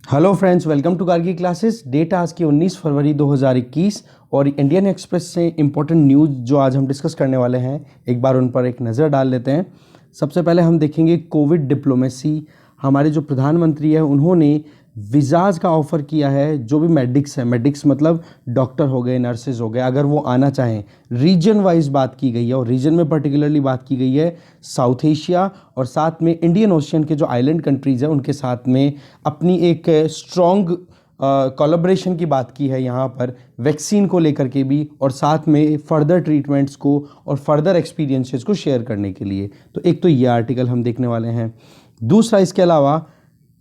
Hello friends, welcome to Kargi classes. Date आज की 19 फरवरी 2021 और इंडियन एक्सप्रेस से इंपॉर्टेंट न्यूज़ जो आज हम डिस्कस करने वाले हैं, एक बार उन पर एक नज़र डाल लेते हैं। सबसे पहले हम देखेंगे कोविड डिप्लोमेसी। हमारे जो प्रधानमंत्री है उन्होंने वीज़ाज़ का ऑफ़र किया है। जो भी मेडिक्स है, मेडिक्स मतलब डॉक्टर हो गए, नर्सेज हो गए, अगर वो आना चाहें, रीजन वाइज बात की गई है और रीजन में पर्टिकुलरली बात की गई है साउथ एशिया और साथ में इंडियन ओशियन के जो आइलैंड कंट्रीज़ हैं उनके साथ में अपनी एक स्ट्रॉन्ग कोलैबोरेशन की बात की है यहाँ पर, वैक्सीन को लेकर के भी और साथ में फर्दर ट्रीटमेंट्स को और फर्दर एक्सपीरियंसेस को शेयर करने के लिए। तो एक तो ये आर्टिकल हम देखने वाले हैं। दूसरा, इसके अलावा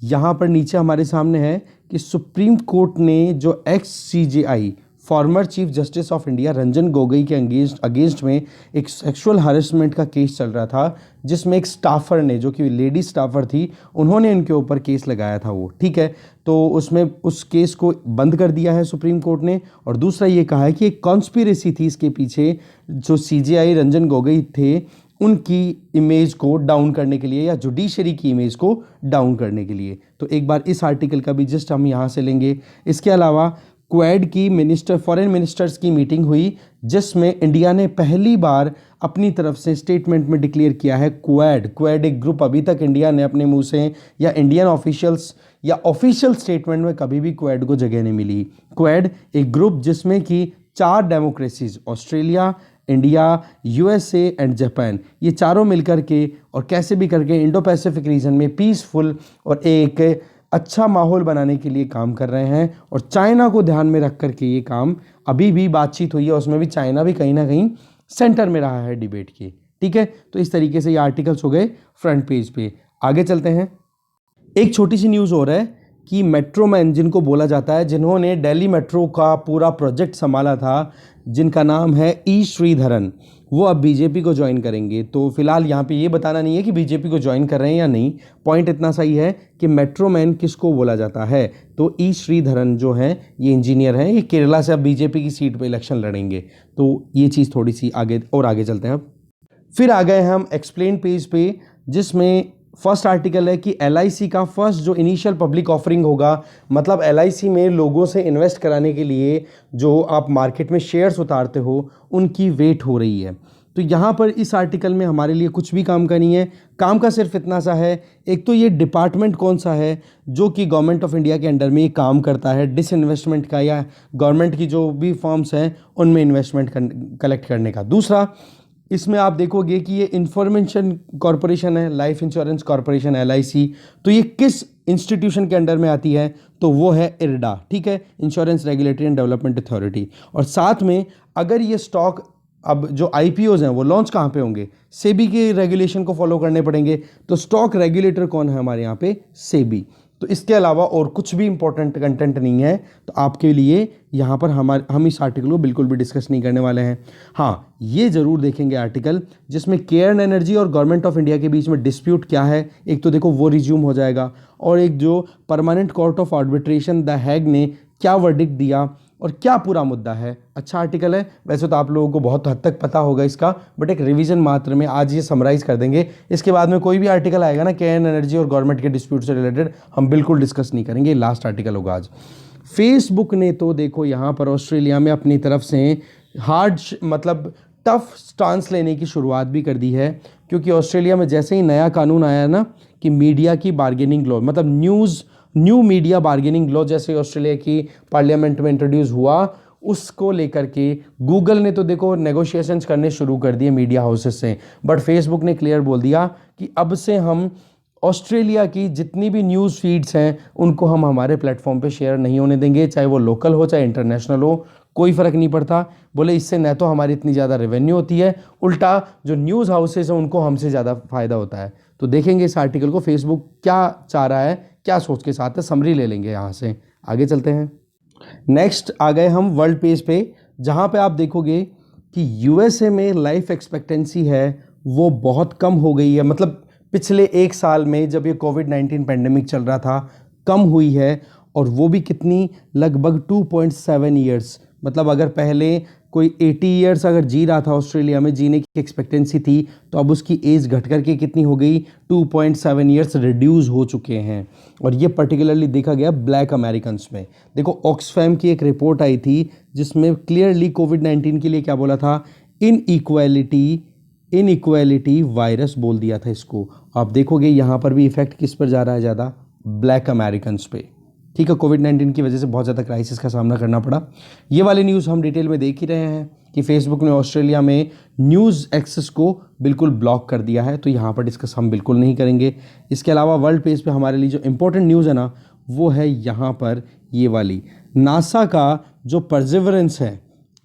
यहाँ पर नीचे हमारे सामने है कि सुप्रीम कोर्ट ने जो x CJI former chief justice of India Ranjan Gogoi के अगेंस्ट में एक सेक्सुअल हरेसमेंट का केस चल रहा था, जिसमें एक स्टाफर ने, जो कि लेडी स्टाफर थी, उन्होंने इनके ऊपर केस लगाया था वो, ठीक है। तो उसमें उस केस को बंद कर दिया है सुप्रीम कोर्ट ने। और दूसरा ये कहा है कि एक कॉन्स्पिरेसी थी इसके पीछे, जो सीजेआई रंजन गोगोई थे उनकी इमेज को डाउन करने के लिए या जुडिशरी की इमेज को डाउन करने के लिए। तो एक बार इस आर्टिकल का भी जस्ट हम यहाँ से लेंगे। इसके अलावा क्वेड की फॉरेन मिनिस्टर्स की मीटिंग हुई, जिसमें इंडिया ने पहली बार अपनी तरफ से स्टेटमेंट में डिक्लेयर किया है क्वेड एक ग्रुप। अभी तक इंडिया ने अपने मुंह से या इंडियन ऑफिशियल्स या ऑफिशियल स्टेटमेंट में कभी भी क्वेड को जगह नहीं मिली। क्वेड एक ग्रुप जिसमें कि 4 democracies, Australia, India, USA and Japan, ये चारों मिलकर के और कैसे भी करके इंडो पैसिफिक रीजन में पीसफुल और एक अच्छा माहौल बनाने के लिए काम कर रहे हैं। और चाइना को ध्यान में रख करके ये काम अभी भी बातचीत हुई है, उसमें भी चाइना भी कहीं ना कहीं सेंटर में रहा है डिबेट के, ठीक है। तो इस तरीके से ये आर्टिकल्स हो गए फ्रंट पेज पे। आगे चलते हैं। एक छोटी सी न्यूज़ हो रहा है कि मेट्रो मैन जिनको बोला जाता है, जिन्होंने दिल्ली मेट्रो का पूरा प्रोजेक्ट संभाला था, जिनका नाम है ई श्रीधरन, वो अब बीजेपी को ज्वाइन करेंगे। तो फिलहाल यहाँ पे ये बताना नहीं है कि बीजेपी को ज्वाइन कर रहे हैं या नहीं, पॉइंट इतना सही है कि मेट्रो मैन किसको बोला जाता है। तो ई श्रीधरन जो है ये इंजीनियर हैं, ये केरला से अब बीजेपी की सीट पर इलेक्शन लड़ेंगे। तो ये चीज़ थोड़ी सी आगे चलते हैं। अब फिर आ गए हम एक्सप्लेन पेज पे, जिसमें फर्स्ट आर्टिकल है कि एलआईसी का फर्स्ट जो इनिशियल पब्लिक ऑफरिंग होगा, मतलब एलआईसी में लोगों से इन्वेस्ट कराने के लिए जो आप मार्केट में शेयर्स उतारते हो, उनकी वेट हो रही है। तो यहाँ पर इस आर्टिकल में हमारे लिए कुछ भी काम का नहीं है। काम का सिर्फ इतना सा है, एक तो ये डिपार्टमेंट कौन सा है जो कि गवर्नमेंट ऑफ इंडिया के अंडर में ये काम करता है डिसइन्वेस्टमेंट का, या गवर्नमेंट की जो भी फर्म्स हैं उनमें इन्वेस्टमेंट कलेक्ट करने का। दूसरा, इसमें आप देखोगे कि ये इंफॉर्मेशन कॉरपोरेशन है, लाइफ इंश्योरेंस कॉरपोरेशन एलआईसी। तो ये किस इंस्टीट्यूशन के अंडर में आती है? तो वो है इरडा, ठीक है, insurance regulatory and development authority. और साथ में अगर ये स्टॉक, अब जो आईपीओज हैं वो लॉन्च कहाँ पे होंगे? सेबी के रेगुलेशन को फॉलो करने पड़ेंगे। तो स्टॉक रेगुलेटर कौन है हमारे यहाँ पे? सेबी। तो इसके अलावा और कुछ भी इंपॉर्टेंट कंटेंट नहीं है, तो आपके लिए यहाँ पर हम इस आर्टिकल को बिल्कुल भी डिस्कस नहीं करने वाले हैं। हाँ, ये ज़रूर देखेंगे आर्टिकल जिसमें केयर्न एनर्जी और गवर्नमेंट ऑफ इंडिया के बीच में डिस्प्यूट क्या है, एक तो देखो वो रिज्यूम हो जाएगा, और एक जो permanent court of arbitration the Hague ने क्या वर्डिक्ट दिया और क्या पूरा मुद्दा है। अच्छा आर्टिकल है, वैसे तो आप लोगों को बहुत हद तक पता होगा इसका, बट एक रिवीजन मात्र में आज ये समराइज कर देंगे। इसके बाद में कोई भी आर्टिकल आएगा ना केयर्न एनर्जी और गवर्नमेंट के डिस्प्यूट से रिलेटेड, हम बिल्कुल डिस्कस नहीं करेंगे। लास्ट आर्टिकल होगा आज। फेसबुक ने तो देखो यहाँ पर ऑस्ट्रेलिया में अपनी तरफ से मतलब टफ स्टांस लेने की शुरुआत भी कर दी है, क्योंकि ऑस्ट्रेलिया में जैसे ही नया कानून आया ना कि मीडिया की बार्गेनिंग लॉ, मतलब न्यू मीडिया बार्गेनिंग लॉ जैसे ऑस्ट्रेलिया की पार्लियामेंट में इंट्रोड्यूस हुआ, उसको लेकर के गूगल ने तो देखो नेगोशिएशंस करने शुरू कर दिए मीडिया हाउसेस से, बट फेसबुक ने क्लियर बोल दिया कि अब से हम ऑस्ट्रेलिया की जितनी भी न्यूज़ फीड्स हैं उनको हम हमारे प्लेटफॉर्म पे शेयर नहीं होने देंगे, चाहे वो लोकल हो चाहे इंटरनेशनल हो, कोई फ़र्क नहीं पड़ता। बोले इससे न तो हमारी इतनी ज़्यादा रेवेन्यू होती है, उल्टा जो न्यूज़ हाउसेस हैं उनको हमसे ज़्यादा फ़ायदा होता है। तो देखेंगे इस आर्टिकल को फेसबुक क्या चाह रहा है, क्या सोच के साथ है, समरी ले लेंगे यहाँ से। आगे चलते हैं। नेक्स्ट आ गए हम वर्ल्ड पेज पे, जहाँ पे आप देखोगे कि यूएसए में लाइफ एक्सपेक्टेंसी है वो बहुत कम हो गई है, मतलब पिछले 1 साल में जब ये कोविड-19 पैंडेमिक चल रहा था कम हुई है, और वो भी कितनी, लगभग 2.7 ईयर्स। मतलब अगर पहले कोई 80 ईयर्स अगर जी रहा था ऑस्ट्रेलिया में, जीने की एक्सपेक्टेंसी थी, तो अब उसकी एज घट करके कितनी हो गई, 2.7 ईयर्स रिड्यूस हो चुके हैं। और ये पर्टिकुलरली देखा गया ब्लैक अमेरिकन्स में। देखो ऑक्सफैम की एक रिपोर्ट आई थी जिसमें क्लियरली कोविड-19 के लिए क्या बोला था, इनइक्वालिटी वायरस बोल दिया था इसको। आप देखोगे यहाँ पर भी इफेक्ट किस पर जा रहा है ज़्यादा, ब्लैक अमेरिकन्स पे। ठीक है, कोविड-19 की वजह से बहुत ज़्यादा क्राइसिस का सामना करना पड़ा। ये वाली न्यूज़ हम डिटेल में देख ही रहे हैं कि फेसबुक ने ऑस्ट्रेलिया में न्यूज़ एक्सेस को बिल्कुल ब्लॉक कर दिया है, तो यहाँ पर डिस्कस हम बिल्कुल नहीं करेंगे। इसके अलावा वर्ल्ड पेज पे हमारे लिए जो इंपॉर्टेंट न्यूज़ है ना, वो है यहाँ पर ये वाली, नासा का जो परसिवरेंस है,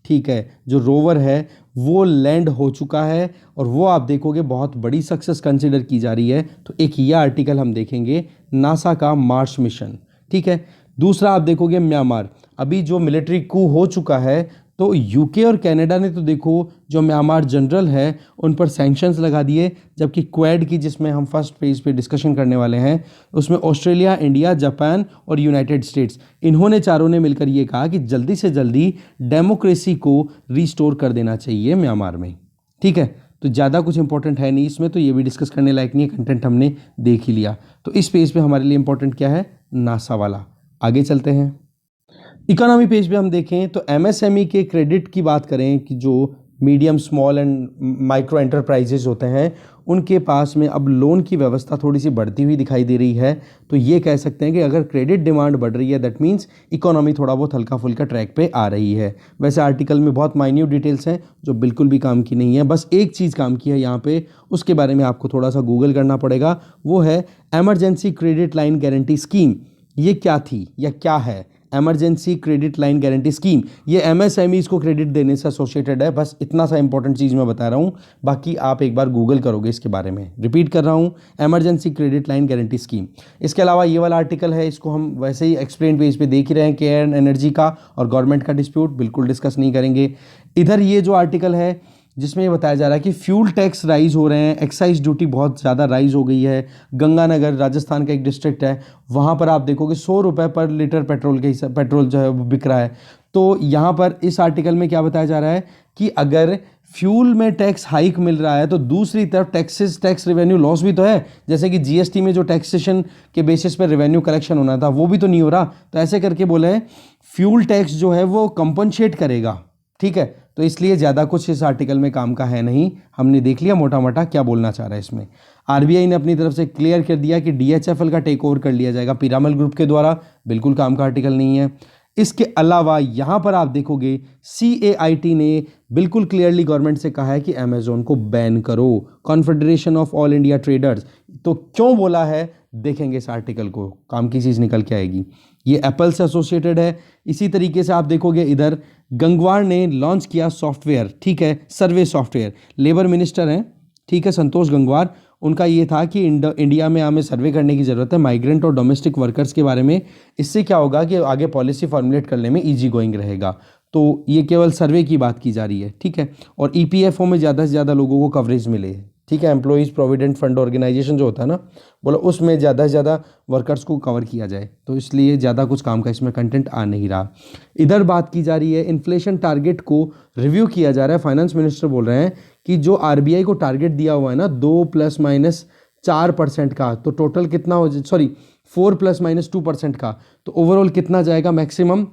ठीक है, जो रोवर है वो लैंड हो चुका है और वो आप देखोगे बहुत बड़ी सक्सेस कंसिडर की जा रही है। तो एक ये आर्टिकल हम देखेंगे, नासा का मार्स मिशन। ठीक है, दूसरा आप देखोगे म्यांमार, अभी जो मिलिट्री कू हो चुका है, तो यूके और कनाडा ने तो देखो जो म्यांमार जनरल है उन पर सैंक्शंस लगा दिए, जबकि क्वाड की, जिसमें हम फर्स्ट पेज पे डिस्कशन करने वाले हैं, उसमें ऑस्ट्रेलिया, इंडिया, जापान और यूनाइटेड स्टेट्स, इन्होंने चारों ने मिलकर ये कहा कि जल्दी से जल्दी डेमोक्रेसी को रिस्टोर कर देना चाहिए म्यांमार में। ठीक है, तो ज़्यादा कुछ इंपॉर्टेंट है नहीं इसमें, तो ये भी डिस्कस करने लायक नहीं है, कंटेंट हमने देख ही लिया। तो इस पेज पे हमारे लिए इंपॉर्टेंट क्या है, नासा वाला। आगे चलते हैं, इकोनॉमी पेज पे हम देखें तो एमएसएमई के क्रेडिट की बात करें कि जो medium, small and micro enterprises होते हैं, उनके पास में अब लोन की व्यवस्था थोड़ी सी बढ़ती हुई दिखाई दे रही है। तो ये कह सकते हैं कि अगर क्रेडिट डिमांड बढ़ रही है, दैट मीन्स इकोनॉमी थोड़ा बहुत हल्का फुल्का ट्रैक पे आ रही है। वैसे आर्टिकल में बहुत माइन्यूट डिटेल्स हैं जो बिल्कुल भी काम की नहीं है, बस एक चीज़ काम की है यहाँ पे, उसके बारे में आपको थोड़ा सा गूगल करना पड़ेगा, वो है emergency credit line guarantee scheme. ये क्या थी या क्या है emergency credit line guarantee scheme? ये एमएसएमईज को क्रेडिट देने से एसोसिएटेड है। बस इतना सा इंपॉर्टेंट चीज़ मैं बता रहा हूँ, बाकी आप एक बार गूगल करोगे इसके बारे में। रिपीट कर रहा हूँ, emergency credit line guarantee scheme. इसके अलावा ये वाला आर्टिकल है, इसको हम वैसे ही एक्सप्लेन पेज पे देख ही रहे हैं, केयर एंड एनर्जी का और गवर्नमेंट का डिस्प्यूट, बिल्कुल डिस्कस नहीं करेंगे। इधर ये जो आर्टिकल है जिसमें ये बताया जा रहा है कि फ्यूल टैक्स राइज हो रहे हैं, एक्साइज ड्यूटी बहुत ज़्यादा राइज हो गई है। गंगानगर राजस्थान का एक डिस्ट्रिक्ट है, वहाँ पर आप देखोगे 100 रुपये पर लीटर पेट्रोल जो है वो बिक रहा है। तो यहाँ पर इस आर्टिकल में क्या बताया जा रहा है कि अगर फ्यूल में टैक्स हाइक मिल रहा है तो दूसरी तरफ टैक्स रेवेन्यू लॉस भी तो है। जैसे कि जीएसटी में जो टैक्सेशन के बेसिस पर रेवेन्यू कलेक्शन होना था वो भी तो नहीं हो रहा। तो ऐसे करके बोले फ्यूल टैक्स जो है वो कंपनसेट करेगा। ठीक है, तो इसलिए ज़्यादा कुछ इस आर्टिकल में काम का है नहीं, हमने देख लिया मोटा मोटा क्या बोलना चाह रहा है इसमें। आरबीआई ने अपनी तरफ से क्लियर कर दिया कि डीएचएफएल का टेक ओवर कर लिया जाएगा पीरामल ग्रुप के द्वारा, बिल्कुल काम का आर्टिकल नहीं है। इसके अलावा यहाँ पर आप देखोगे CAIT ने बिल्कुल क्लियरली गवर्नमेंट से कहा है कि अमेजोन को बैन करो, confederation of all India traders. तो क्यों बोला है देखेंगे इस आर्टिकल को, काम की चीज़ निकल के आएगी। ये एप्पल से एसोसिएटेड है। इसी तरीके से आप देखोगे इधर गंगवार ने लॉन्च किया सॉफ्टवेयर, ठीक है, सर्वे सॉफ्टवेयर। लेबर मिनिस्टर हैं, ठीक है, संतोष गंगवार, उनका ये था कि इंडिया में हमें सर्वे करने की ज़रूरत है माइग्रेंट और डोमेस्टिक वर्कर्स के बारे में। इससे क्या होगा कि आगे पॉलिसी फॉर्मुलेट करने में ईजी गोइंग रहेगा। तो ये केवल सर्वे की बात की जा रही है, ठीक है। और EPFO में ज़्यादा से ज़्यादा लोगों को कवरेज मिले, ठीक है, एम्प्लॉयज़ प्रोविडेंट फंड ऑर्गेनाइजेशन जो होता है ना, बोला उसमें ज़्यादा से ज़्यादा वर्कर्स को कवर किया जाए। तो इसलिए ज़्यादा कुछ काम का इसमें कंटेंट आ नहीं रहा। इधर बात की जा रही है इन्फ्लेशन टारगेट को रिव्यू किया जा रहा है। फाइनेंस मिनिस्टर बोल रहे हैं कि जो RBI को टारगेट दिया हुआ है ना 2 ± 4% का, तो टोटल कितना हो, 4 ± 2% का, तो ओवरऑल कितना जाएगा मैक्सिमम,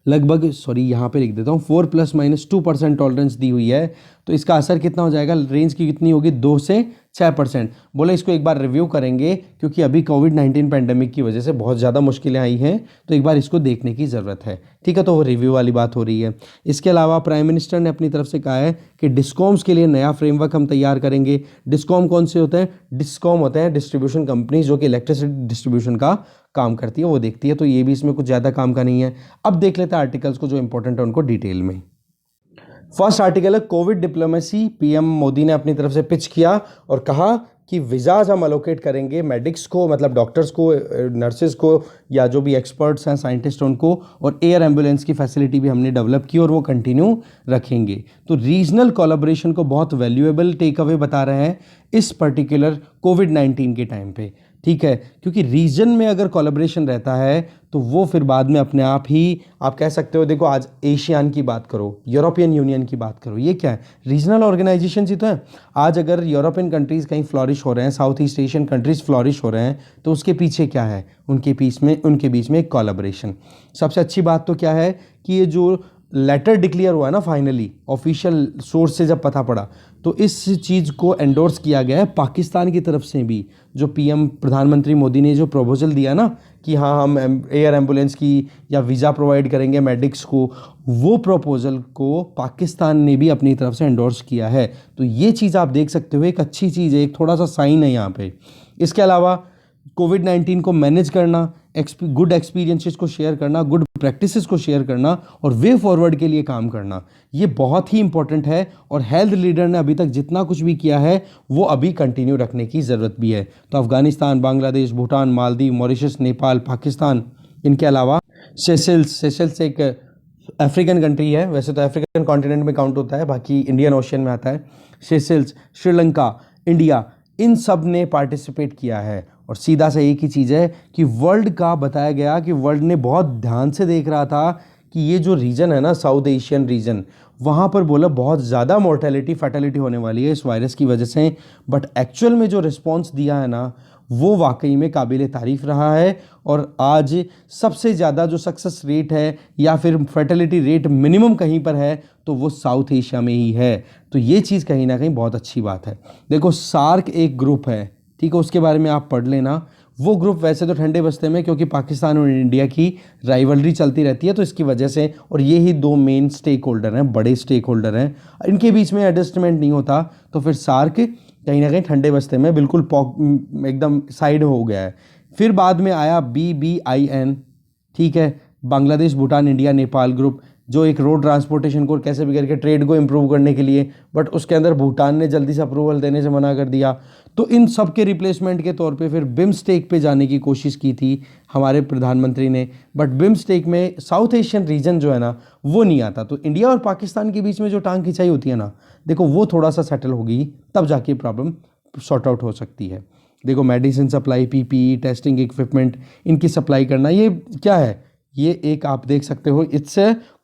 लगभग यहाँ पे लिख देता हूँ 4 ± 2% टॉलरेंस दी हुई है। तो इसका असर कितना हो जाएगा, रेंज की कितनी होगी, 2 से 6%। बोले इसको एक बार रिव्यू करेंगे क्योंकि अभी कोविड-19 पैंडेमिक की वजह से बहुत ज़्यादा मुश्किलें आई हैं, तो एक बार इसको देखने की ज़रूरत है, ठीक है। तो वो रिव्यू वाली बात हो रही है। इसके अलावा प्राइम मिनिस्टर ने अपनी तरफ से कहा है कि डिस्कॉम्स के लिए नया फ्रेमवर्क हम तैयार करेंगे। डिस्कॉम कौन से होते हैं, डिस्कॉम होते हैं डिस्ट्रीब्यूशन कंपनीज जो कि इलेक्ट्रिसिटी डिस्ट्रीब्यूशन का काम करती है, वो देखती है। तो ये भी इसमें कुछ ज़्यादा काम का नहीं है। अब देख लेते हैं आर्टिकल्स को जो इंपॉर्टेंट है उनको डिटेल में। फर्स्ट आर्टिकल है कोविड डिप्लोमेसी। PM मोदी ने अपनी तरफ से पिच किया और कहा कि वीज़ाज हम अलोकेट करेंगे मेडिक्स को, मतलब डॉक्टर्स को, नर्सेज को, या जो भी एक्सपर्ट्स हैं, साइंटिस्ट उनको, और एयर एम्बुलेंस की फैसिलिटी भी हमने डेवलप की और वो कंटिन्यू रखेंगे। तो रीजनल कोलैबोरेशन को बहुत वैल्यूएबल टेक अवे बता रहे हैं इस पर्टिकुलर कोविड-19 के टाइम पे। ठीक है, क्योंकि रीजन में अगर कोलैबोरेशन रहता है तो वो फिर बाद में अपने आप ही, आप कह सकते हो, देखो आज एशियान की बात करो, यूरोपियन यूनियन की बात करो, ये क्या है, रीजनल ऑर्गेनाइजेशन ही तो है। आज अगर यूरोपियन कंट्रीज़ कहीं फ्लॉरिश हो रहे हैं, south east Asian countries flourish हो रहे हैं, तो उसके पीछे क्या है, उनके बीच में एक कोलैबोरेशन। सबसे अच्छी बात तो क्या है कि ये जो लेटर डिक्लेयर हुआ है ना, फाइनली ऑफिशियल सोर्स से जब पता पड़ा, तो इस चीज़ को एंडोर्स किया गया है पाकिस्तान की तरफ से भी। जो पीएम प्रधानमंत्री मोदी ने जो प्रपोजल दिया ना कि हाँ हम एयर एम्बुलेंस की या वीज़ा प्रोवाइड करेंगे मेडिक्स को, वो प्रपोजल को पाकिस्तान ने भी अपनी तरफ से एंडोर्स किया है। तो ये चीज़ आप देख सकते हो, एक अच्छी चीज़ है, एक थोड़ा सा साइन है यहाँ पे। इसके अलावा कोविड-19 को मैनेज करना, गुड एक्सपीरियंसेस को शेयर करना, गुड प्रैक्टिसेस को शेयर करना और वे फॉरवर्ड के लिए काम करना, ये बहुत ही इंपॉर्टेंट है। और हेल्थ लीडर ने अभी तक जितना कुछ भी किया है वो अभी कंटिन्यू रखने की ज़रूरत भी है। तो अफ़गानिस्तान, बांग्लादेश, भूटान, मालदीव, मॉरिशस, नेपाल, पाकिस्तान, इनके अलावा सेशल्स एक अफ्रीकन कंट्री है, वैसे तो अफ्रीकन कॉन्टिनेंट में काउंट होता है, बाकी इंडियन ओशियन में आता है। सेशल्स, श्रीलंका, इंडिया, इन सब ने पार्टिसिपेट किया है। और सीधा सा एक ही चीज़ है कि वर्ल्ड का बताया गया कि वर्ल्ड ने बहुत ध्यान से देख रहा था कि ये जो रीजन है ना, साउथ एशियन रीजन, वहाँ पर बोला बहुत ज़्यादा मोर्टेलिटी फैटेलिटी होने वाली है इस वायरस की वजह से। बट एक्चुअल में जो रिस्पॉन्स दिया है ना, वो वाकई में काबिल तारीफ़ रहा है। और आज सबसे ज़्यादा जो सक्सेस रेट है या फिर फर्टिलिटी रेट मिनिमम कहीं पर है तो वो साउथ एशिया में ही है। तो ये चीज़ कहीं ना कहीं बहुत अच्छी बात है। देखो सार्क एक ग्रुप है, ठीक है, उसके बारे में आप पढ़ लेना। वो ग्रुप वैसे तो ठंडे बस्ते में, क्योंकि पाकिस्तान और इंडिया की राइवलरी चलती रहती है, तो इसकी वजह से, और ये ही दो मेन स्टेक होल्डर हैं, बड़े स्टेक होल्डर हैं, इनके बीच में एडजस्टमेंट नहीं होता, तो फिर सार्क कहीं ना कहीं ठंडे बस्ते में बिल्कुल एकदम साइड हो गया है। फिर बाद में आया BBIN, ठीक है, बांग्लादेश, भूटान, इंडिया, नेपाल ग्रुप, जो एक रोड ट्रांसपोर्टेशन को कैसे भी करके ट्रेड को इम्प्रूव करने के लिए, बट उसके अंदर भूटान ने जल्दी से अप्रूवल देने से मना कर दिया। तो इन सब के रिप्लेसमेंट के तौर पे फिर बिम्स्टेक पे जाने की कोशिश की थी हमारे प्रधानमंत्री ने, बट बिम्स्टेक में साउथ एशियन रीजन जो है ना वो नहीं आता। तो इंडिया और पाकिस्तान के बीच में जो टांग खिंचाई होती है ना, देखो वो थोड़ा सा सेटल होगी तब जाके प्रॉब्लम सॉर्ट आउट हो सकती है। देखो medicine supply, PPE, testing equipment, इनकी सप्लाई करना, ये क्या है, ये एक आप देख सकते हो, इट्स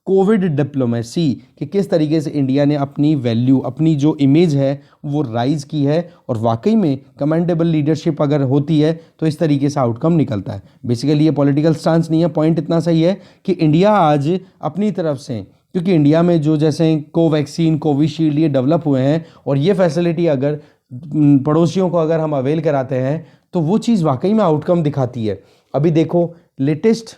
कोविड डिप्लोमेसी, कि किस तरीके से इंडिया ने अपनी वैल्यू, अपनी जो इमेज है वो राइज की है। और वाकई में कमेंडेबल लीडरशिप अगर होती है तो इस तरीके से आउटकम निकलता है। बेसिकली ये पॉलिटिकल स्टांस नहीं है, पॉइंट इतना सही है कि इंडिया आज अपनी तरफ से, क्योंकि इंडिया में जो जैसे कोवैक्सीन, कोविशील्ड ये डेवलप हुए हैं, और ये फैसिलिटी अगर पड़ोसियों को अगर हम अवेल कराते हैं तो वो चीज़ वाकई में आउटकम दिखाती है। अभी देखो लेटेस्ट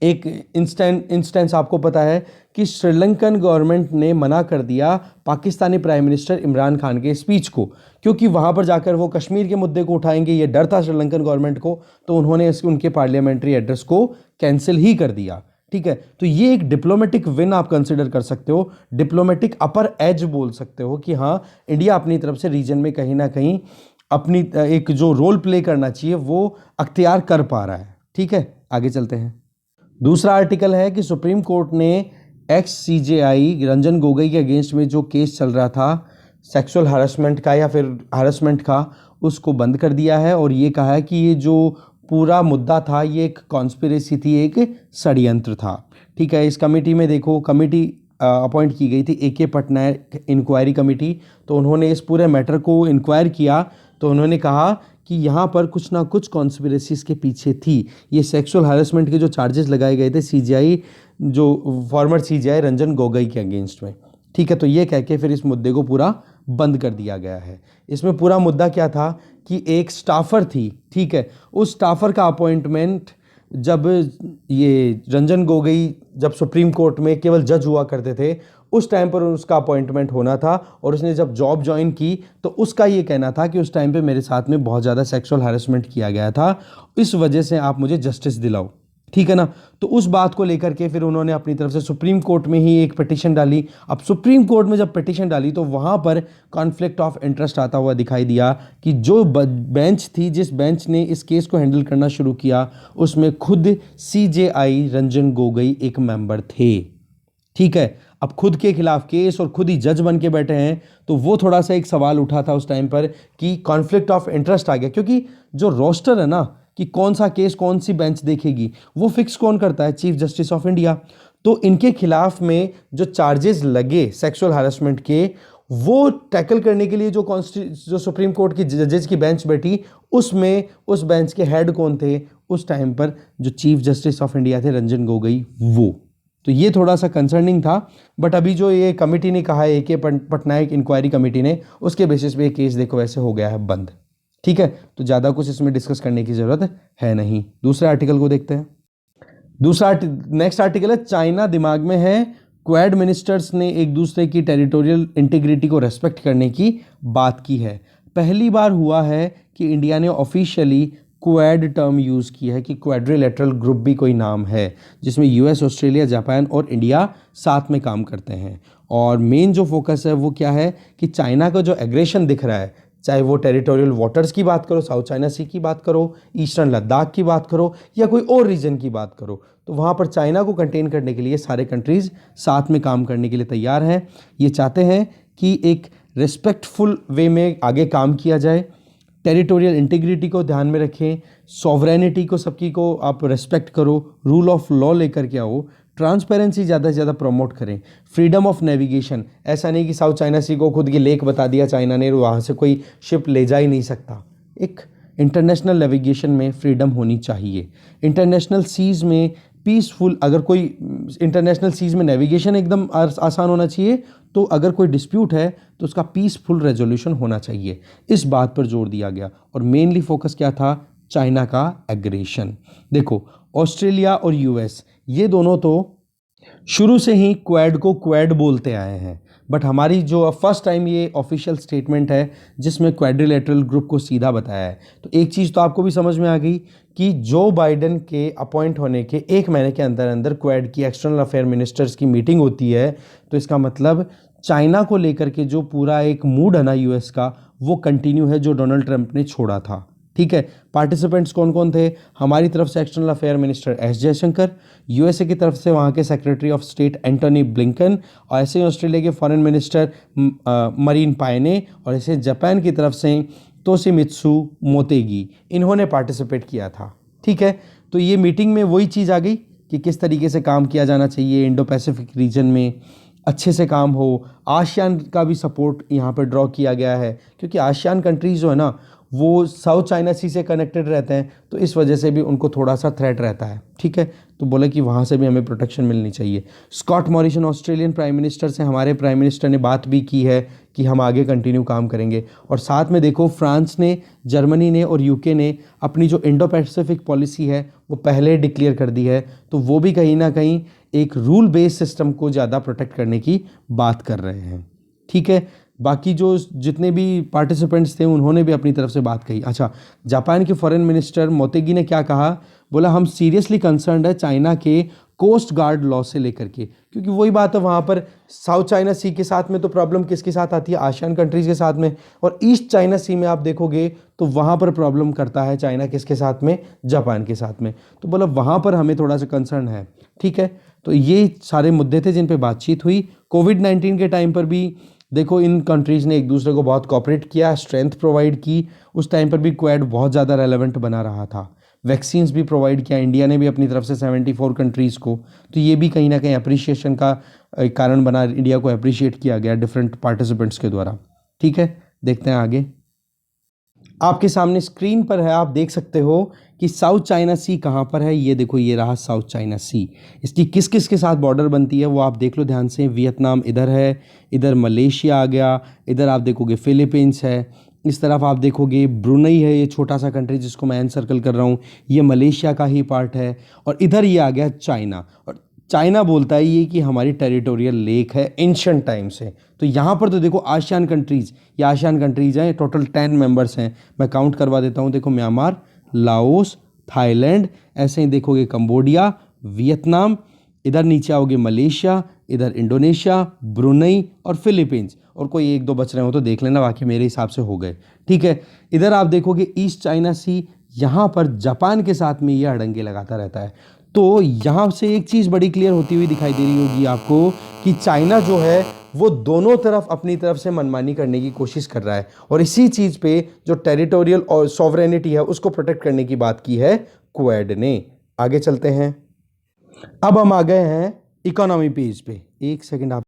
एक इंस्टेंस आपको पता है कि श्रीलंकन गवर्नमेंट ने मना कर दिया पाकिस्तानी प्राइम मिनिस्टर इमरान खान के स्पीच को, क्योंकि वहाँ पर जाकर वो कश्मीर के मुद्दे को उठाएंगे, ये डर था श्रीलंकन गवर्नमेंट को, तो उन्होंने उनके पार्लियामेंट्री एड्रेस को कैंसिल ही कर दिया। ठीक है, तो ये एक डिप्लोमेटिक विन आप कंसिडर कर सकते हो, डिप्लोमेटिक अपर एज बोल सकते हो कि हाँ इंडिया अपनी तरफ से रीजन में कहीं ना कहीं अपनी एक जो रोल प्ले करना चाहिए वो अख्तियार कर पा रहा है। ठीक है, आगे चलते हैं। दूसरा आर्टिकल है कि सुप्रीम कोर्ट ने CJI रंजन गोगोई के अगेंस्ट में जो केस चल रहा था सेक्सुअल हरासमेंट का या फिर हरासमेंट का, उसको बंद कर दिया है और ये कहा है कि ये जो पूरा मुद्दा था ये एक कॉन्स्पिरेसी थी, एक षड्यंत्र था। ठीक है, इस कमेटी में देखो, कमेटी अपॉइंट की गई थी AK पटनायक इंक्वायरी कमेटी, तो उन्होंने इस पूरे मैटर को इंक्वायर किया, तो उन्होंने कहा कि यहाँ पर कुछ ना कुछ कॉन्स्पिरेसीज के पीछे थी। ये सेक्सुअल हरासमेंट के जो चार्जेस लगाए गए थे CJI, जो फॉर्मर CJI रंजन गोगोई के अगेंस्ट में। ठीक है, तो ये कह के फिर इस मुद्दे को पूरा बंद कर दिया गया है। इसमें पूरा मुद्दा क्या था कि एक स्टाफर थी, ठीक है, उस स्टाफर का अपॉइंटमेंट जब ये रंजन गोगोई जब सुप्रीम कोर्ट में केवल जज हुआ करते थे उस टाइम पर उसका अपॉइंटमेंट होना था, और उसने जब जॉब ज्वाइन की तो उसका ये कहना था कि उस टाइम पे मेरे साथ में बहुत ज़्यादा सेक्सुअल हैरेसमेंट किया गया था, इस वजह से आप मुझे जस्टिस दिलाओ। ठीक है ना, तो उस बात को लेकर के फिर उन्होंने अपनी तरफ से सुप्रीम कोर्ट में ही एक पिटीशन डाली। अब सुप्रीम कोर्ट में जब पिटीशन डाली तो वहाँ पर कॉन्फ्लिक्ट ऑफ इंटरेस्ट आता हुआ दिखाई दिया कि जो बेंच थी, जिस बेंच ने इस केस को हैंडल करना शुरू किया, उसमें खुद CJI रंजन गोगोई एक मेंबर थे। ठीक है, अब खुद के खिलाफ केस और खुद ही जज बन के बैठे हैं, तो वो थोड़ा सा एक सवाल उठा था उस टाइम पर कि कॉन्फ्लिक्ट ऑफ इंटरेस्ट आ गया, क्योंकि जो रोस्टर है ना कि कौन सा केस कौन सी बेंच देखेगी, वो फिक्स कौन करता है? Chief justice of India. तो इनके खिलाफ में जो चार्जेस लगे सेक्सुअल हैरेसमेंट के, वो टैकल करने के लिए जो सुप्रीम कोर्ट की जजेस की बेंच बैठी, उसमें उस बेंच के हेड कौन थे उस टाइम पर? जो चीफ जस्टिस ऑफ इंडिया थे रंजन गोगोई, वो। तो ये थोड़ा सा कंसर्निंग था, बट अभी जो ये कमेटी ने कहा है, AK पटनायक इंक्वायरी कमेटी ने, उसके बेसिस पे ये केस देखो वैसे हो गया है बंद। ठीक है, तो ज़्यादा कुछ इसमें डिस्कस करने की ज़रूरत है नहीं। दूसरे आर्टिकल को देखते हैं। नेक्स्ट आर्टिकल है, चाइना दिमाग में है। क्वाड मिनिस्टर्स ने एक दूसरे की टेरिटोरियल इंटीग्रिटी को रेस्पेक्ट करने की बात की है। पहली बार हुआ है कि इंडिया ने ऑफिशियली क्वाड टर्म यूज़ की है, कि क्वाड्रिलेटरल ग्रुप भी कोई नाम है जिसमें US, ऑस्ट्रेलिया, जापान और इंडिया साथ में काम करते हैं। और मेन जो फोकस है वो क्या है कि चाइना का जो एग्रेशन दिख रहा है, चाहे वो टेरिटोरियल वाटर्स की बात करो, साउथ चाइना सी की बात करो, ईस्टर्न लद्दाख की बात करो, या कोई और रीजन की बात करो, तो वहाँ पर चाइना को कंटेन करने के लिए सारे कंट्रीज़ साथ में काम करने के लिए तैयार हैं। ये चाहते हैं कि एक रिस्पेक्टफुल वे में आगे काम किया जाए, टेरिटोरियल इंटीग्रिटी को ध्यान में रखें, सॉवरेनिटी को सबकी को आप रिस्पेक्ट करो, रूल ऑफ लॉ लेकर के आओ, ट्रांसपेरेंसी ज़्यादा से ज़्यादा प्रमोट करें, फ्रीडम ऑफ नेविगेशन। ऐसा नहीं कि साउथ चाइना सी को खुद की लेक बता दिया चाइना ने, वहाँ से कोई शिप ले जा ही नहीं सकता। एक इंटरनेशनल नेविगेशन में फ्रीडम होनी चाहिए। इंटरनेशनल सीज़ में पीसफुल, अगर कोई इंटरनेशनल सीज़ में नेविगेशन एकदम आसान होना चाहिए, तो अगर कोई डिस्प्यूट है तो उसका पीसफुल रेजोल्यूशन होना चाहिए। इस बात पर जोर दिया गया, और मेनली फोकस क्या था? चाइना का एग्रेशन। देखो, ऑस्ट्रेलिया और US ये दोनों तो शुरू से ही क्वाड को क्वाड बोलते आए हैं, बट हमारी जो फर्स्ट टाइम ये ऑफिशियल स्टेटमेंट है जिसमें क्वाड्रिलेटरल ग्रुप को सीधा बताया है। तो एक चीज़ तो आपको भी समझ में आ गई कि जो बाइडेन के अपॉइंट होने के 1 महीने के अंदर अंदर क्वाड की एक्सटर्नल अफेयर मिनिस्टर्स की मीटिंग होती है, तो इसका मतलब चाइना को लेकर के जो पूरा एक मूड है ना US का, वो कंटिन्यू है जो डोनाल्ड ट्रंप ने छोड़ा था। ठीक है, पार्टिसिपेंट्स कौन कौन थे? हमारी तरफ से external affair minister S Jaishankar, USA की तरफ से वहाँ के secretary of state Antony Blinken, और ऐसे ही ऑस्ट्रेलिया के फॉरेन मिनिस्टर मरीन पायने, और ऐसे जापान की तरफ से तोशिमित्सु मोतेगी, इन्होंने पार्टिसिपेट किया था। ठीक है, तो ये मीटिंग में वही चीज़ आ गई कि किस तरीके से काम किया जाना चाहिए, इंडो पैसिफिक रीजन में अच्छे से काम हो। आसियान का भी सपोर्ट यहाँ पर ड्रॉ किया गया है, क्योंकि आसियान कंट्रीज़ जो है ना, वो साउथ चाइना सी से कनेक्टेड रहते हैं, तो इस वजह से भी उनको थोड़ा सा थ्रेट रहता है। ठीक है, तो बोले कि वहाँ से भी हमें प्रोटेक्शन मिलनी चाहिए। Scott Morrison Australian prime minister से हमारे प्राइम मिनिस्टर ने बात भी की है कि हम आगे कंटिन्यू काम करेंगे। और साथ में देखो, फ्रांस ने, जर्मनी ने और UK ने अपनी जो इंडो पैसिफिक पॉलिसी है वो पहले डिक्लेयर कर दी है, तो वो भी कहीं ना कहीं एक रूल बेस्ड सिस्टम को ज़्यादा प्रोटेक्ट करने की बात कर रहे हैं। ठीक है, बाकी जो जितने भी पार्टिसिपेंट्स थे उन्होंने भी अपनी तरफ से बात कही। अच्छा, जापान के फॉरेन मिनिस्टर मोतेगी ने क्या कहा? बोला हम सीरियसली कंसर्न्ड है चाइना के कोस्ट गार्ड लॉ से लेकर के, क्योंकि वही बात है, वहाँ पर साउथ चाइना सी के साथ में तो प्रॉब्लम किसके साथ आती है? आसियान कंट्रीज़ के साथ में। और ईस्ट चाइना सी में आप देखोगे तो वहाँ पर प्रॉब्लम करता है चाइना किसके साथ में? जापान के साथ में। तो बोला वहाँ पर हमें थोड़ा सा कंसर्न है। ठीक है, तो ये सारे मुद्दे थे जिन पर बातचीत हुई। कोविड-19 के टाइम पर भी देखो, इन कंट्रीज़ ने एक दूसरे को बहुत कोऑपरेट किया, स्ट्रेंथ प्रोवाइड की। उस टाइम पर भी क्वाड बहुत ज़्यादा रेलेवेंट बना रहा था। वैक्सीन्स भी प्रोवाइड किया इंडिया ने भी अपनी तरफ से 74 कंट्रीज़ को। तो ये भी कहीं ना कहीं अप्रिशिएशन का कारण बना, इंडिया को अप्रिशिएट किया गया डिफरेंट पार्टिसिपेंट्स के द्वारा। ठीक है, देखते हैं आगे। आपके सामने स्क्रीन पर है, आप देख सकते हो कि साउथ चाइना सी कहाँ पर है। ये देखो, ये रहा साउथ चाइना सी। इसकी किस किस के साथ बॉर्डर बनती है वो आप देख लो ध्यान से। वियतनाम इधर है, इधर मलेशिया आ गया, इधर आप देखोगे फिलीपींस है, इस तरफ आप देखोगे ब्रुनई है, ये छोटा सा कंट्री जिसको मैं एन सर्कल कर रहा हूँ, ये मलेशिया का ही पार्ट है। और इधर ये आ गया चाइना, और चाइना बोलता है ये कि हमारी टेरिटोरियल लेक है एंशिएंट टाइम से। तो यहाँ पर तो देखो आसियान कंट्रीज़, ये आसियान कंट्रीज़ हैं, टोटल 10 मेंबर्स हैं। मैं काउंट करवा देता हूँ। देखो, म्यांमार, लाओस, थाईलैंड, ऐसे ही देखोगे कंबोडिया, वियतनाम, इधर नीचे आओगे मलेशिया, इधर इंडोनेशिया, ब्रुनई और फिलीपींस, और कोई 1-2 बच रहे हो तो देख लेना, बाकी मेरे हिसाब से हो गए। ठीक है, इधर आप देखोगे ईस्ट चाइना सी, यहाँ पर जापान के साथ में ये अड़ंगे लगाता रहता है। तो यहाँ से एक चीज़ बड़ी क्लियर होती हुई दिखाई दे रही होगी आपको कि चाइना जो है वो दोनों तरफ अपनी तरफ से मनमानी करने की कोशिश कर रहा है, और इसी चीज़ पे जो टेरिटोरियल और सॉवरेनिटी है उसको प्रोटेक्ट करने की बात की है क्वेड ने। आगे चलते हैं, अब हम आ गए हैं इकोनॉमी पेज पे। एक सेकंड, आप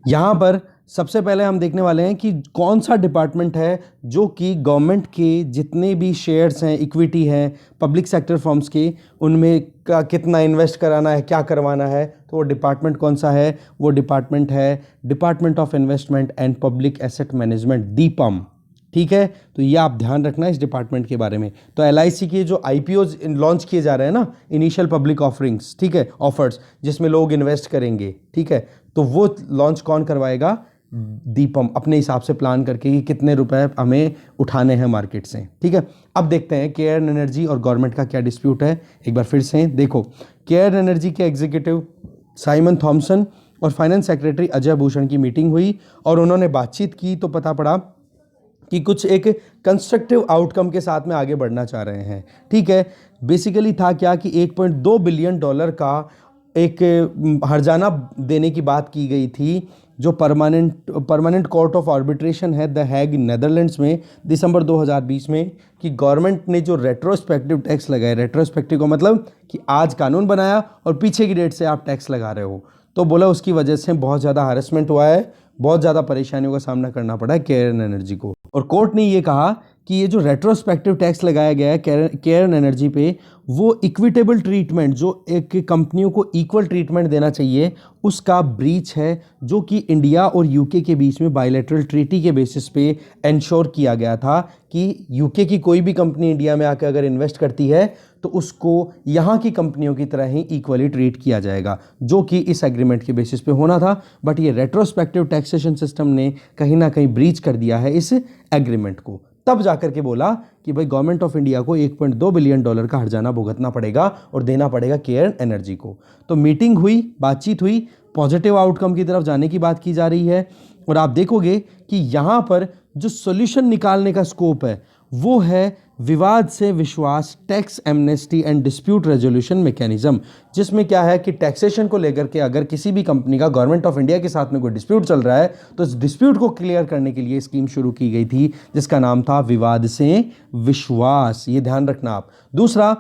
यहाँ पर सबसे पहले हम देखने वाले हैं कि कौन सा डिपार्टमेंट है जो कि गवर्नमेंट के जितने भी शेयर्स हैं, इक्विटी है, पब्लिक सेक्टर फर्म्स के, उनमें का कितना इन्वेस्ट कराना है, क्या करवाना है। तो वो डिपार्टमेंट कौन सा है? वो डिपार्टमेंट है department of investment and public asset management, DIPAM. ठीक है, तो ये आप ध्यान रखना इस डिपार्टमेंट के बारे में। तो एलआईसी के जो आईपीओज लॉन्च किए जा रहे हैं ना, इनिशियल पब्लिक ऑफरिंग्स, ठीक है, ऑफर्स जिसमें लोग इन्वेस्ट करेंगे, ठीक है, तो वो लॉन्च कौन करवाएगा? दीपम, अपने हिसाब से प्लान करके कि कितने रुपए हमें उठाने हैं मार्केट से। ठीक है, अब देखते हैं केयर्न एनर्जी और गवर्नमेंट का क्या डिस्प्यूट है। एक बार फिर से देखो, केयर्न एनर्जी के एग्जीक्यूटिव साइमन थॉमसन और फाइनेंस सेक्रेटरी अजय भूषण की मीटिंग हुई और उन्होंने बातचीत की, तो पता पड़ा कि कुछ एक कंस्ट्रक्टिव आउटकम के साथ में आगे बढ़ना चाह रहे हैं। ठीक है, बेसिकली था क्या कि 1.2 बिलियन डॉलर का एक हर्जाना देने की बात की गई थी, जो परमानेंट कोर्ट ऑफ आर्बिट्रेशन है द हैग नेदरलैंड्स में दिसंबर 2020 में, कि गवर्नमेंट ने जो रेट्रोस्पेक्टिव टैक्स लगाए, रेट्रोस्पेक्टिव का मतलब कि आज कानून बनाया और पीछे की डेट से आप टैक्स लगा रहे हो, तो बोला उसकी वजह से बहुत ज़्यादा हैरेसमेंट हुआ है, बहुत ज़्यादा परेशानियों का सामना करना पड़ा है केयर्न एनर्जी को। और कोर्ट ने ये कहा कि ये जो रेट्रोस्पेक्टिव टैक्स लगाया गया है केयर्न एनर्जी पे, वो इक्विटेबल ट्रीटमेंट, जो एक कंपनियों को इक्वल ट्रीटमेंट देना चाहिए, उसका ब्रीच है, जो कि इंडिया और यूके के बीच में बायलैटरल ट्रीटी के बेसिस पे एंश्योर किया गया था कि यूके की कोई भी कंपनी इंडिया में आकर अगर इन्वेस्ट करती है तो उसको यहाँ की कंपनियों की तरह ही इक्वली ट्रीट किया जाएगा, जो कि इस एग्रीमेंट के बेसिस पे होना था। बट ये रेट्रोस्पेक्टिव टैक्सेशन सिस्टम ने कहीं ना कहीं ब्रीच कर दिया है इस एग्रीमेंट को। तब जाकर के बोला कि भाई गवर्नमेंट ऑफ इंडिया को 1.2 बिलियन डॉलर का हर्जाना भुगतना पड़ेगा और देना पड़ेगा केयर्न एनर्जी को। तो मीटिंग हुई, बातचीत हुई, पॉजिटिव आउटकम की तरफ जाने की बात की जा रही है। और आप देखोगे कि यहाँ पर जो सॉल्यूशन निकालने का स्कोप है वो है विवाद से विश्वास tax amnesty and dispute resolution mechanism, जिसमें क्या है कि टैक्सेशन को लेकर के अगर किसी भी कंपनी का गवर्नमेंट ऑफ इंडिया के साथ में कोई डिस्प्यूट चल रहा है तो इस डिस्प्यूट को क्लियर करने के लिए स्कीम शुरू की गई थी, जिसका नाम था विवाद से विश्वास। ये ध्यान रखना आप। दूसरा,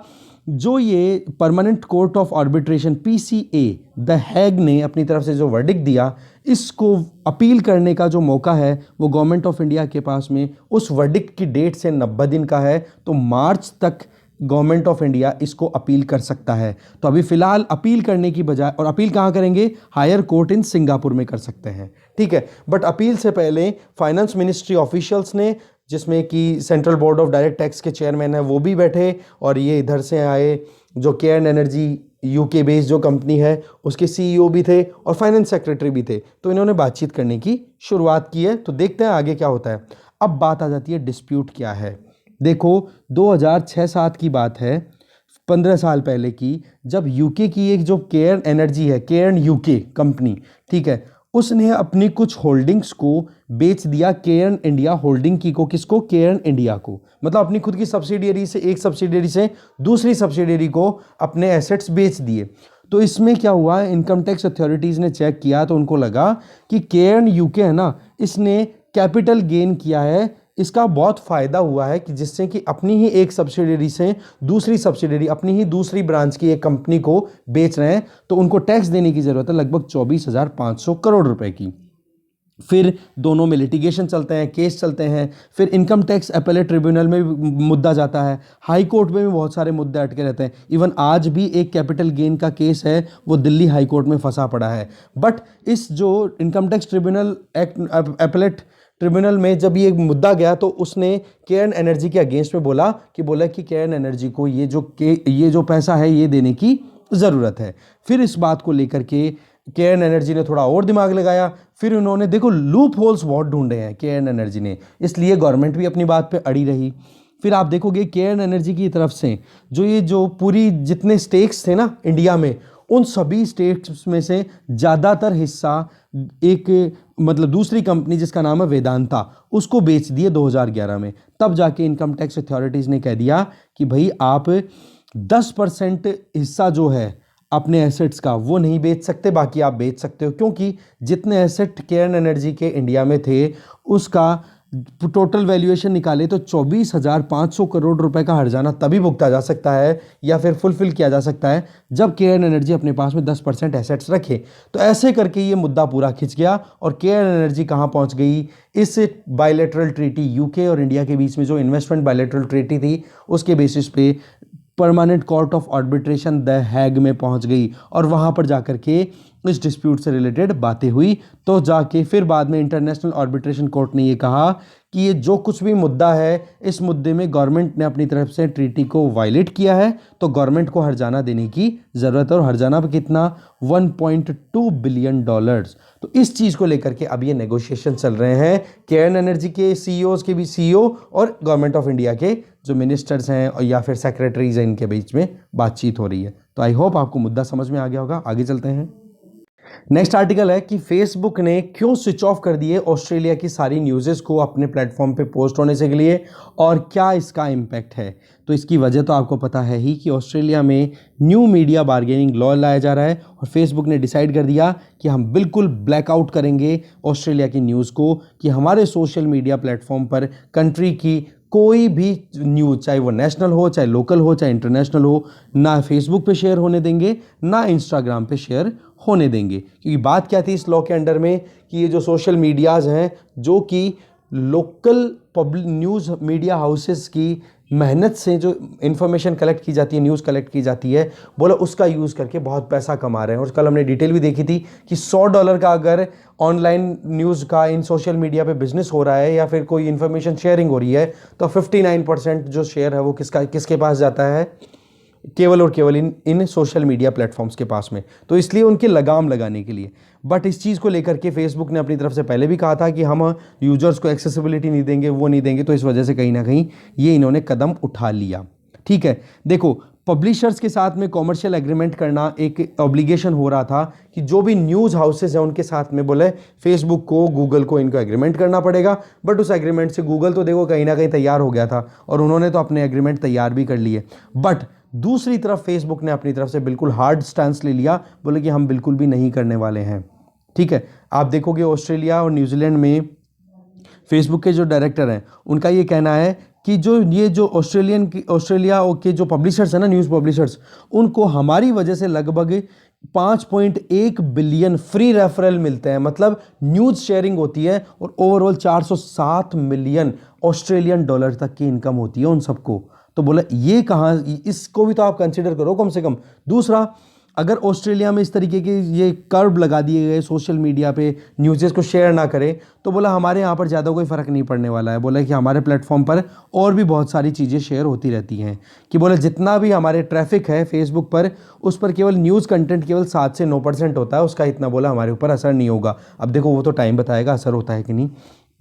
जो ये permanent court of arbitration PCA the Hague ने अपनी तरफ से जो वर्डिक्ट दिया, इसको अपील करने का जो मौका है वो गवर्नमेंट ऑफ इंडिया के पास में उस वर्डिक्ट की डेट से 90 दिन का है। तो मार्च तक गवर्नमेंट ऑफ इंडिया इसको अपील कर सकता है। तो अभी फिलहाल अपील करने की बजाय, और अपील कहाँ करेंगे? हायर कोर्ट इन सिंगापुर में कर सकते हैं। ठीक है, बट अपील से पहले फाइनेंस मिनिस्ट्री ऑफिशियल्स ने, जिसमें कि central board of direct tax के चेयरमैन है वो भी बैठे, और ये इधर से आए जो केयर्न एनर्जी यूके बेस्ड जो कंपनी है उसके सीईओ भी थे और फाइनेंस सेक्रेटरी भी थे। तो इन्होंने बातचीत करने की शुरुआत की है। तो देखते हैं आगे क्या होता है। अब बात आ जाती है डिस्प्यूट क्या है। देखो 2006-07 की बात है, 15 साल पहले की, जब यूके की एक जो केयर्न एनर्जी है, केयर्न यूके कंपनी, ठीक है, उसने अपनी कुछ होल्डिंग्स को बेच दिया केयर्न इंडिया होल्डिंग की को। किसको? केयर्न इंडिया को। मतलब अपनी खुद की सब्सिडियरी से, एक सब्सिडियरी से दूसरी सब्सिडियरी को अपने एसेट्स बेच दिए। तो इसमें क्या हुआ, इनकम टैक्स अथॉरिटीज़ ने चेक किया तो उनको लगा कि केयर्न यूके है ना, इसने कैपिटल गेन किया है, इसका बहुत फ़ायदा हुआ है कि जिससे कि अपनी ही एक सब्सिडियरी से दूसरी सब्सिडियरी, अपनी ही दूसरी ब्रांच की एक कंपनी को बेच रहे हैं, तो उनको टैक्स देने की ज़रूरत है लगभग 24,500 करोड़ रुपए की। फिर दोनों में लिटिगेशन चलते हैं, केस चलते हैं, फिर इनकम टैक्स अपीलेट ट्रिब्यूनल में भी मुद्दा जाता है, हाई कोर्ट में भी बहुत सारे मुद्दे अटके रहते हैं। इवन आज भी एक कैपिटल गेन का केस है, वो दिल्ली हाई कोर्ट में फंसा पड़ा है। बट इस जो income tax tribunal act, appellate tribunal में जब ये मुद्दा गया तो उसने केयर्न एनर्जी के अगेंस्ट में बोला कि केयर्न एनर्जी को ये जो पैसा है ये देने की ज़रूरत है। फिर इस बात को लेकर के केयर्न एनर्जी ने थोड़ा और दिमाग लगाया, फिर उन्होंने देखो लूप होल्स बहुत ढूंढे हैं केयर्न एनर्जी ने, इसलिए गवर्नमेंट भी अपनी बात पे अड़ी रही। फिर आप देखोगे केयर्न एनर्जी की तरफ से जो पूरी जितने स्टेक्स थे ना इंडिया में, उन सभी स्टेक्स में से ज़्यादातर हिस्सा एक मतलब दूसरी कंपनी जिसका नाम है वेदांता, उसको बेच दिए 2011 में। तब जाके इनकम टैक्स अथॉरिटीज़ ने कह दिया कि भाई आप 10% हिस्सा जो है अपने एसेट्स का वो नहीं बेच सकते, बाकी आप बेच सकते हो, क्योंकि जितने एसेट केयर्न एनर्जी के इंडिया में थे उसका टोटल वैल्यूएशन निकाले तो 24,500 करोड़ रुपए का हर्जाना तभी भुगता जा सकता है या फिर फुलफिल किया जा सकता है जब केयर्न एनर्जी अपने पास में 10% एसेट्स रखे। तो ऐसे करके ये मुद्दा पूरा खिंच गया और केयर्न एनर्जी कहाँ पहुँच गई, इस बायलैटरल ट्रीटी यूके और इंडिया के बीच में जो इन्वेस्टमेंट बायलैटरल ट्रीटी थी उसके बेसिस पे permanent court of arbitration the Hague में पहुंच गई और वहां पर जाकर के इस डिस्प्यूट से रिलेटेड बातें हुई। तो जाके फिर बाद में इंटरनेशनल आर्बिट्रेशन कोर्ट ने ये कहा कि ये जो कुछ भी मुद्दा है इस मुद्दे में गवर्नमेंट ने अपनी तरफ से ट्रीटी को वायलेट किया है, तो गवर्नमेंट को हर्जाना देने की ज़रूरत है। और हर्जाना पर कितना, 1.2 बिलियन डॉलर्स। तो इस चीज़ को लेकर के अब ये नेगोशिएशन चल रहे हैं केयर्न एनर्जी के सीईओज के भी, सीईओ और गवर्नमेंट ऑफ इंडिया के जो मिनिस्टर्स हैं और या फिर सेक्रेटरीज हैं, इनके बीच में बातचीत हो रही है। तो आई होप आपको मुद्दा समझ में आ गया होगा। आगे चलते हैं। नेक्स्ट आर्टिकल है कि फेसबुक ने क्यों स्विच ऑफ कर दिए ऑस्ट्रेलिया की सारी न्यूज़ेस को अपने प्लेटफॉर्म पे पोस्ट होने से के लिए और क्या इसका इम्पैक्ट है। तो इसकी वजह तो आपको पता है ही कि ऑस्ट्रेलिया में न्यू मीडिया बार्गेनिंग लॉ लाया जा रहा है और फेसबुक ने डिसाइड कर दिया कि हम बिल्कुल ब्लैकआउट करेंगे ऑस्ट्रेलिया की न्यूज़ को, कि हमारे सोशल मीडिया प्लेटफॉर्म पर कंट्री की कोई भी न्यूज़, चाहे वो नेशनल हो, चाहे लोकल हो, चाहे इंटरनेशनल हो, ना फेसबुक पे शेयर होने देंगे, ना इंस्टाग्राम पे शेयर होने देंगे। क्योंकि बात क्या थी इस लॉ के अंडर में कि ये जो सोशल मीडियाज़ हैं जो कि local public news media houses की मेहनत से जो इन्फॉर्मेशन कलेक्ट की जाती है, न्यूज़ कलेक्ट की जाती है, बोला उसका यूज़ करके बहुत पैसा कमा रहे हैं। और कल हमने डिटेल भी देखी थी कि $100 का अगर ऑनलाइन न्यूज़ का इन सोशल मीडिया पे बिजनेस हो रहा है या फिर कोई इन्फॉर्मेशन शेयरिंग हो रही है तो 59% जो शेयर है वो किसके पास जाता है, केवल और केवल इन सोशल मीडिया प्लेटफॉर्म्स के पास में। तो इसलिए उनकी लगाम लगाने के लिए, बट इस चीज़ को लेकर के फेसबुक ने अपनी तरफ से पहले भी कहा था कि हम यूजर्स को एक्सेसिबिलिटी नहीं देंगे, वो नहीं देंगे। तो इस वजह से कहीं ना कहीं ये इन्होंने कदम उठा लिया। ठीक है, देखो पब्लिशर्स के साथ में कॉमर्शियल एग्रीमेंट करना एक ऑब्लिगेशन हो रहा था कि जो भी न्यूज़ हाउसेज हैं उनके साथ में बोले फेसबुक को, गूगल को इनको एग्रीमेंट करना पड़ेगा। बट उस एग्रीमेंट से गूगल तो देखो कहीं ना कहीं तैयार हो गया था और उन्होंने तो अपने एग्रीमेंट तैयार भी कर लिए। बट दूसरी तरफ फेसबुक ने अपनी तरफ से बिल्कुल हार्ड स्टैंस ले लिया, बोले कि हम बिल्कुल भी नहीं करने वाले हैं। ठीक है, आप देखोगे ऑस्ट्रेलिया और न्यूजीलैंड में फेसबुक के जो डायरेक्टर हैं उनका ये कहना है कि जो ऑस्ट्रेलिया के जो पब्लिशर्स हैं ना, न्यूज़ पब्लिशर्स, उनको हमारी वजह से लगभग 5.1 बिलियन फ्री रेफरल मिलते हैं। मतलब न्यूज़ शेयरिंग होती है और ओवरऑल 407 मिलियन ऑस्ट्रेलियन डॉलर तक की इनकम होती है उन सबको। तो बोला ये कहाँ, इसको भी तो आप कंसिडर करो कम से कम। दूसरा, अगर ऑस्ट्रेलिया में इस तरीके के ये कर्व लगा दिए गए सोशल मीडिया पे न्यूज़ेस को शेयर ना करें तो बोला हमारे यहाँ पर ज़्यादा कोई फ़र्क नहीं पड़ने वाला है। बोला कि हमारे प्लेटफॉर्म पर और भी बहुत सारी चीज़ें शेयर होती रहती हैं, कि बोला जितना भी हमारे ट्रैफिक है फेसबुक पर उस पर केवल न्यूज़ कंटेंट केवल 7 से 9% होता है, उसका इतना बोला हमारे ऊपर असर नहीं होगा। अब देखो वो तो टाइम बताएगा असर होता है कि नहीं।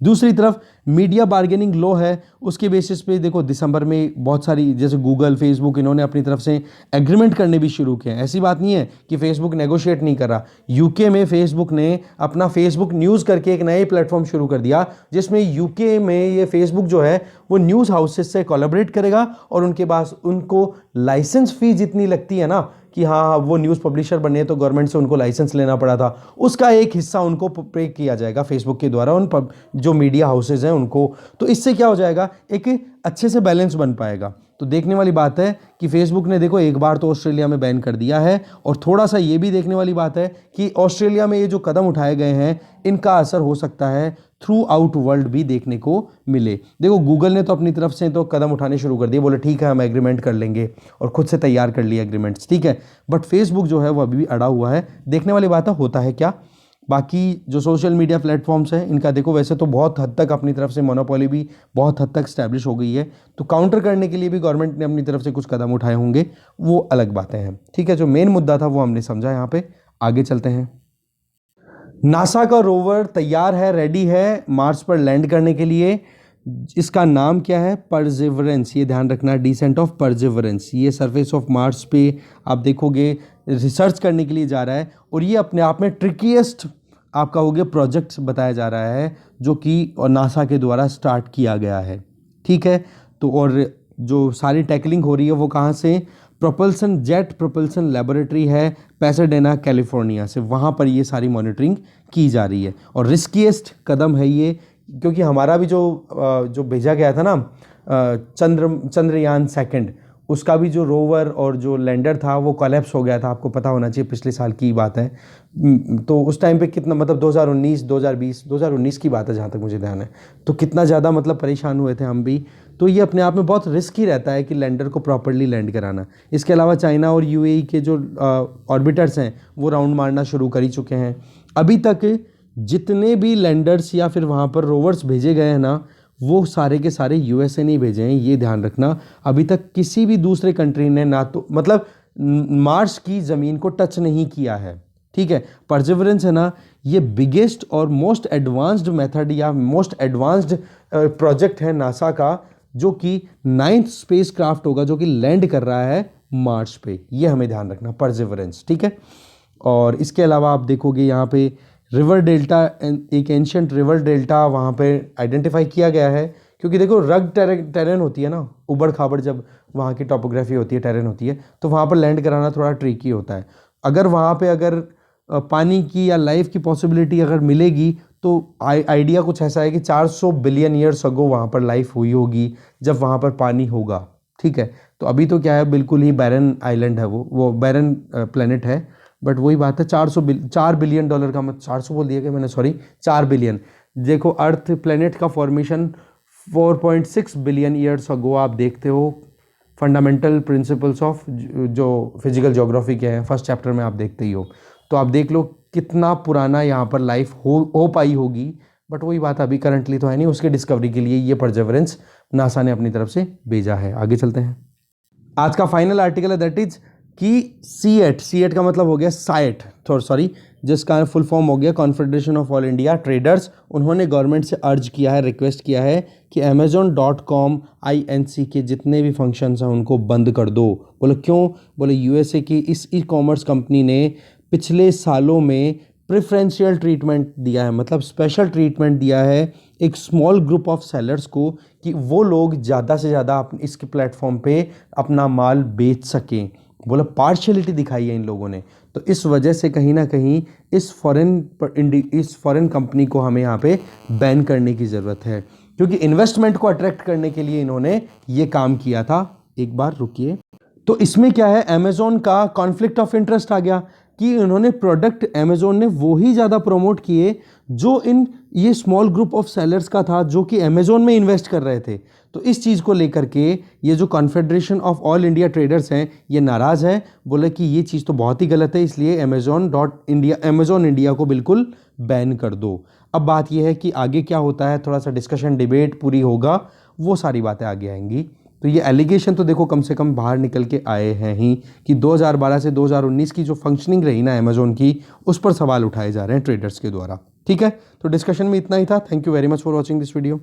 दूसरी तरफ मीडिया बार्गेनिंग लॉ है, उसके बेसिस पे देखो दिसंबर में बहुत सारी जैसे गूगल, फेसबुक, इन्होंने अपनी तरफ से एग्रीमेंट करने भी शुरू किए हैं। ऐसी बात नहीं है कि फेसबुक नेगोशिएट नहीं कर रहा। यूके में फेसबुक ने अपना फेसबुक न्यूज़ करके एक नए प्लेटफॉर्म शुरू कर दिया जिसमें यूके में ये फेसबुक जो है वो न्यूज़ हाउसेस से कोलैबोरेट करेगा और उनके पास उनको लाइसेंस फी जितनी लगती है ना कि हाँ वो न्यूज़ पब्लिशर बने तो गवर्नमेंट से उनको लाइसेंस लेना पड़ा था, उसका एक हिस्सा उनको पे किया जाएगा फेसबुक के द्वारा उन जो मीडिया हाउसेज हैं उनको। तो इससे क्या हो जाएगा, एक अच्छे से बैलेंस बन पाएगा। तो देखने वाली बात है कि फेसबुक ने देखो एक बार तो ऑस्ट्रेलिया में बैन कर दिया है और थोड़ा सा ये भी देखने वाली बात है कि ऑस्ट्रेलिया में ये जो कदम उठाए गए हैं इनका असर हो सकता है थ्रू आउट वर्ल्ड भी देखने को मिले। देखो गूगल ने तो अपनी तरफ से तो कदम उठाने शुरू कर दिए, बोले ठीक है हम एग्रीमेंट कर लेंगे और खुद से तैयार कर लिए एग्रीमेंट्स, ठीक है। बट फेसबुक जो है वो अभी भी अड़ा हुआ है। देखने वाली बात है होता है क्या। बाकी जो सोशल मीडिया प्लेटफॉर्म्स हैं इनका देखो वैसे तो बहुत हद तक अपनी तरफ से मोनोपोली भी बहुत हद तक स्टैब्लिश हो गई है, तो काउंटर करने के लिए भी गवर्नमेंट ने अपनी तरफ से कुछ कदम उठाए होंगे, वो अलग बातें हैं। ठीक है, जो मेन मुद्दा था वो हमने समझा यहाँ पे। आगे चलते हैं। नासा का रोवर तैयार है, रेडी है मार्स पर लैंड करने के लिए। इसका नाम क्या है, परसिवरेंस, ये ध्यान रखना, डिसेंट ऑफ परसिवरेंस। ये सरफेस ऑफ मार्स पे आप देखोगे रिसर्च करने के लिए जा रहा है और ये अपने आप में ट्रिकीएस्ट आप कहोगे प्रोजेक्ट बताया जा रहा है जो कि नासा के द्वारा स्टार्ट किया गया है। ठीक है, तो और जो सारी टैकलिंग हो रही है वो कहाँ से, प्रोपल्सन जेट प्रोपल्सन लेबोरेटरी है पैसाडेना कैलिफोर्निया से, वहाँ पर ये सारी मॉनिटरिंग की जा रही है। और रिस्कीएस्ट कदम है ये, क्योंकि हमारा भी जो भेजा गया था ना चंद्रयान सेकंड, उसका भी जो रोवर और जो लैंडर था वो कोलैप्स हो गया था, आपको पता होना चाहिए, पिछले साल की बात है। तो उस टाइम पे कितना मतलब 2019 2020 2019 की बात है जहाँ तक मुझे ध्यान है, तो कितना ज़्यादा मतलब परेशान हुए थे हम भी। तो ये अपने आप में बहुत रिस्की रहता है कि लैंडर को प्रॉपरली लैंड कराना। इसके अलावा चाइना और यूएई के जो ऑर्बिटर्स हैं वो राउंड मारना शुरू कर ही चुके हैं। अभी तक जितने भी लैंडर्स या फिर वहाँ पर रोवर्स भेजे गए हैं ना, वो सारे के सारे यूएसए नहीं भेजे हैं, ये ध्यान रखना। अभी तक किसी भी दूसरे कंट्री ने ना तो मतलब मार्स की ज़मीन को टच नहीं किया है, ठीक है। परसेवरेंस है ना, ये बिगेस्ट और मोस्ट एडवांस्ड मेथड या मोस्ट एडवांस्ड प्रोजेक्ट है नासा का, जो कि 9th स्पेस क्राफ्ट होगा जो कि लैंड कर रहा है मार्स पे, ये हमें ध्यान रखना, परसेवरेंस, ठीक है। और इसके अलावा आप देखोगे यहाँ पे रिवर डेल्टा, एक एंशियंट रिवर डेल्टा वहाँ पे आइडेंटिफाई किया गया है, क्योंकि देखो रग टेरेन होती है ना, उबड़ खाबड़ जब वहाँ की टोपोग्राफी होती है, टेरेन होती है, तो वहाँ पर लैंड कराना थोड़ा ट्रिकी होता है। अगर वहाँ पे अगर पानी की या लाइफ की पॉसिबिलिटी अगर मिलेगी, तो आइडिया कुछ ऐसा है कि 400 बिलियन ईयर्स अगो वहाँ पर लाइफ हुई होगी, जब वहाँ पर पानी होगा, ठीक है। तो अभी तो क्या है, बिल्कुल ही बैरन आइलैंड है, वो बैरन प्लेनेट है। बट वही बात है, 4 बिलियन डॉलर का, मत 400 बोल दिया कि मैंने, सॉरी 4 बिलियन। देखो अर्थ प्लेनेट का फॉर्मेशन 4.6 बिलियन ईयर्स अगो, आप देखते हो फंडामेंटल प्रिंसिपल्स ऑफ जो फिजिकल ज्योग्राफी के हैं फर्स्ट चैप्टर में, आप देखते ही हो। तो आप देख लो कितना पुराना यहाँ पर लाइफ हो पाई होगी। बट वही बात अभी करंटली तो है नहीं, उसके डिस्कवरी के लिए ये परसेवरेंस नासा ने अपनी तरफ से भेजा है। आगे चलते हैं। आज का फाइनल आर्टिकल है दैट इज कि सीएट का मतलब हो गया साइट, सॉरी, जिसका फुल फॉर्म हो गया confederation of all India traders. उन्होंने गवर्नमेंट से अर्ज किया है, रिक्वेस्ट किया है कि Amazon.com INC के जितने भी फंक्शंस हैं उनको बंद कर दो। बोले क्यों? बोले यूएसए की इस ई कॉमर्स कंपनी ने पिछले सालों में प्रेफरेंशियल ट्रीटमेंट दिया है, मतलब स्पेशल ट्रीटमेंट दिया है एक स्मॉल ग्रुप ऑफ सेलर्स को, कि वो लोग ज़्यादा से ज़्यादा इसके प्लेटफॉर्म पे अपना माल बेच सकें। बोला पार्शियलिटी दिखाई है इन लोगों ने। तो इस वजह से कहीं ना कहीं इस फॉरेन कंपनी को हमें यहाँ पे बैन करने की ज़रूरत है, क्योंकि इन्वेस्टमेंट को अट्रैक्ट करने के लिए इन्होंने ये काम किया था। एक बार रुकिए, तो इसमें क्या है, अमेजोन का कॉन्फ्लिक्ट ऑफ इंटरेस्ट आ गया कि इन्होंने प्रोडक्ट, अमेजोन ने वो ही ज़्यादा प्रमोट किए जो ये स्मॉल ग्रुप ऑफ सेलर्स का था, जो कि अमेजोन में इन्वेस्ट कर रहे थे। तो इस चीज़ को लेकर के ये जो confederation of all India traders हैं ये नाराज़ है, बोले कि ये चीज़ तो बहुत ही गलत है, इसलिए अमेजोन इंडिया को बिल्कुल बैन कर दो। अब बात यह है कि आगे क्या होता है, थोड़ा सा डिस्कशन डिबेट पूरी होगा, वो सारी बातें आगे आएंगी। तो ये एलिगेशन तो देखो कम से कम बाहर निकल के आए हैं ही, कि 2012 से 2019 की जो फंक्शनिंग रही ना अमेजोन की, उस पर सवाल उठाए जा रहे हैं ट्रेडर्स के द्वारा। ठीक है, तो डिस्कशन में इतना ही था। Thank you very much for watching this video.